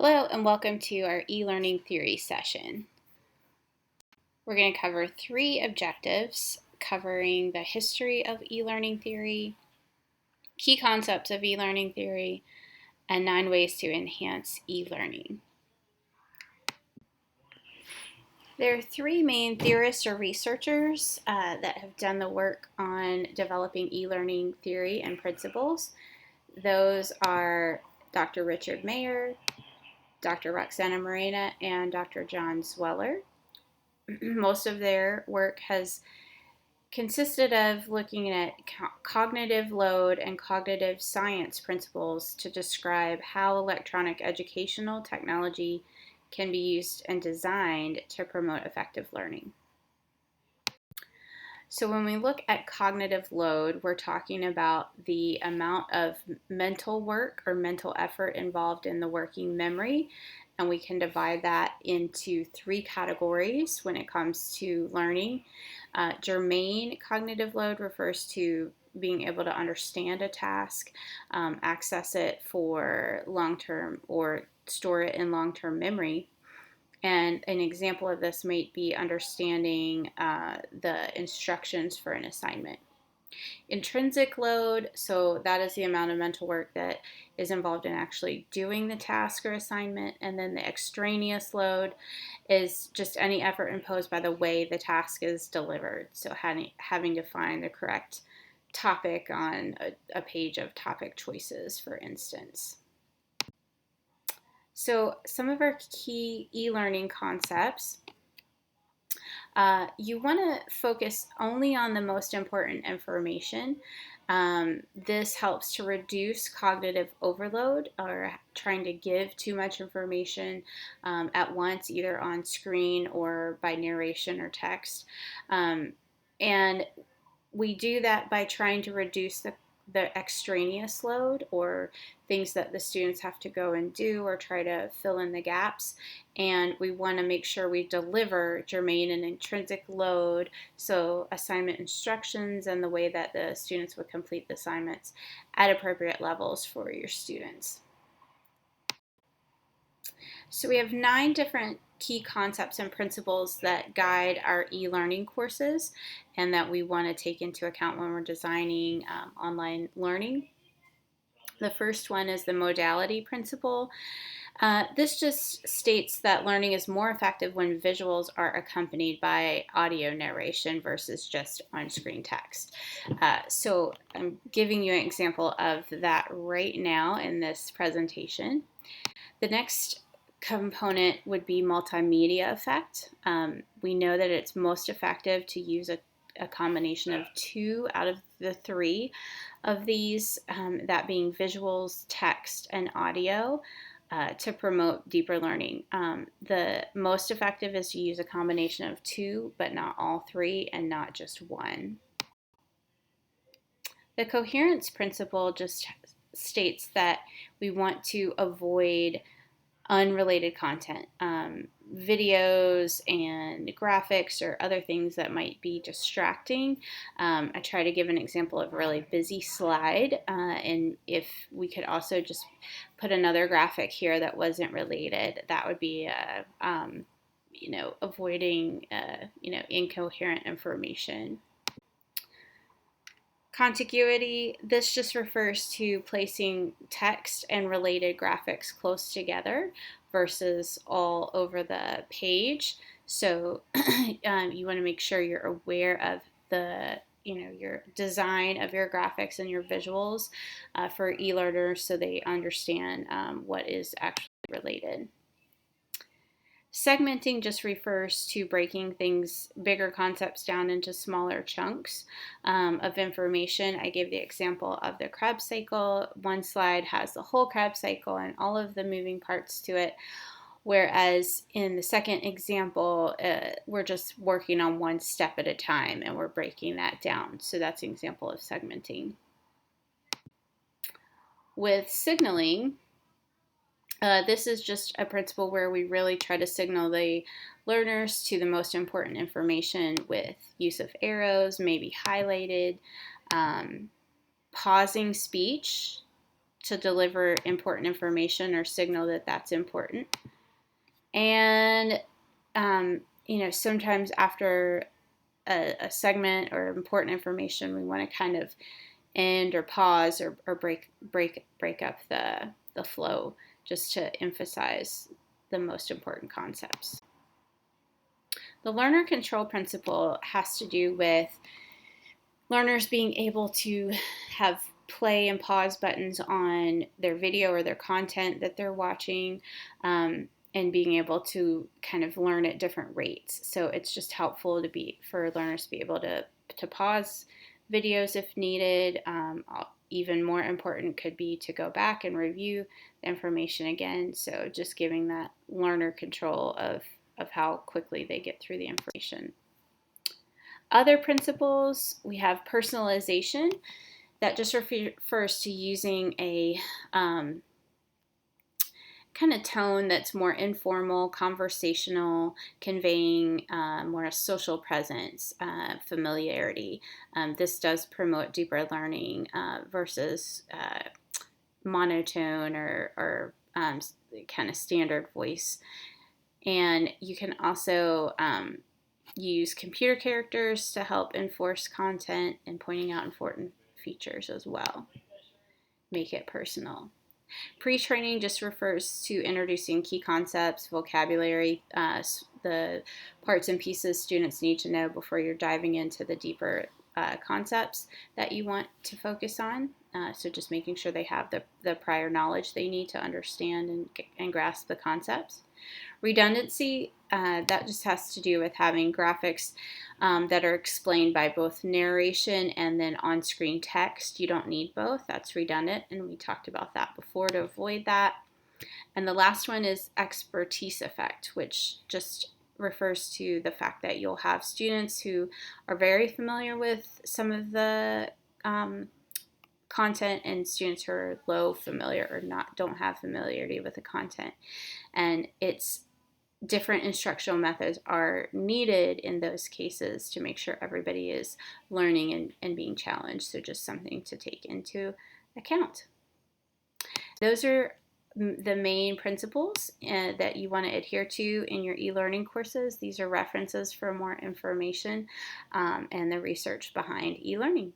Hello and welcome to our e-learning theory session. We're going to cover 3 objectives covering the history of e-learning theory, key concepts of e-learning theory, and 9 ways to enhance e-learning. There are 3 main theorists or researchers that have done the work on developing e-learning theory and principles. Those are Dr. Richard Mayer, Dr. Roxana Morena, and Dr. John Zweller. Most of their work has consisted of looking at cognitive load and cognitive science principles to describe how electronic educational technology can be used and designed to promote effective learning. So when we look at cognitive load, we're talking about the amount of mental work or mental effort involved in the working memory. And we can divide that into 3 categories when it comes to learning. Germane cognitive load refers to being able to understand a task, access it for long-term, or store it in long-term memory. And an example of this might be understanding the instructions for an assignment. Intrinsic load, so that is the amount of mental work that is involved in actually doing the task or assignment. And then the extraneous load is just any effort imposed by the way the task is delivered. So having to find the correct topic on a page of topic choices, for instance. So some of our key e-learning concepts. You want to focus only on the most important information. This helps to reduce cognitive overload or trying to give too much information at once, either on screen or by narration or text. And we do that by trying to reduce the extraneous load, or things that the students have to go and do or try to fill in the gaps. And we want to make sure we deliver germane and intrinsic load, so assignment instructions and the way that the students would complete the assignments at appropriate levels for your students. So we have 9 different key concepts and principles that guide our e-learning courses and that we want to take into account when we're designing online learning. The first one is the modality principle. This just states that learning is more effective when visuals are accompanied by audio narration versus just on-screen text. So I'm giving you an example of that right now in this presentation. The next component would be multimedia effect. We know that it's most effective to use a combination of 2 out of the 3 of these, that being visuals, text, and audio, to promote deeper learning. The most effective is to use a combination of 2, but not all 3, and not just 1. The coherence principle just states that we want to avoid unrelated content, videos and graphics or other things that might be distracting. I try to give an example of a really busy slide, and if we could also just put another graphic here that wasn't related, that would be avoiding incoherent information. Contiguity, this just refers to placing text and related graphics close together versus all over the page. So you want to make sure you're aware of your design of your graphics and your visuals for e-learners, so they understand what is actually related. Segmenting just refers to breaking bigger concepts down into smaller chunks of information. I gave the example of the Krebs cycle. One slide has the whole Krebs cycle and all of the moving parts to it, whereas in the second example, we're just working on one step at a time and we're breaking that down. So that's an example of segmenting. With signaling, this is just a principle where we really try to signal the learners to the most important information with use of arrows, maybe highlighted, pausing speech, to deliver important information or signal that that's important. And sometimes after a segment or important information, we want to kind of end or pause or break up the flow just to emphasize the most important concepts. The learner control principle has to do with learners being able to have play and pause buttons on their video or their content that they're watching, and being able to kind of learn at different rates. So it's just helpful for learners to be able to pause videos if needed. Even more important could be to go back and review the information again. So just giving that learner control of how quickly they get through the information. Other principles, we have personalization. That just refers to using a kind of tone that's more informal, conversational, conveying more a social presence, familiarity. This does promote deeper learning versus monotone or kind of standard voice. And you can also use computer characters to help enforce content and pointing out important features as well. Make it personal. Pre-training just refers to introducing key concepts, vocabulary, the parts and pieces students need to know before you're diving into the deeper concepts that you want to focus on. So just making sure they have the prior knowledge they need to understand and grasp the concepts. Redundancy, that just has to do with having graphics that are explained by both narration and then on-screen text. You don't need both. That's redundant, and we talked about that before to avoid that. And the last one is expertise effect, which just refers to the fact that you'll have students who are very familiar with some of the content and students who are low familiar or don't have familiarity with the content. And it's different instructional methods are needed in those cases to make sure everybody is learning and being challenged. So just something to take into account. Those are the main principles that you want to adhere to in your e-learning courses. These are references for more information and the research behind e-learning.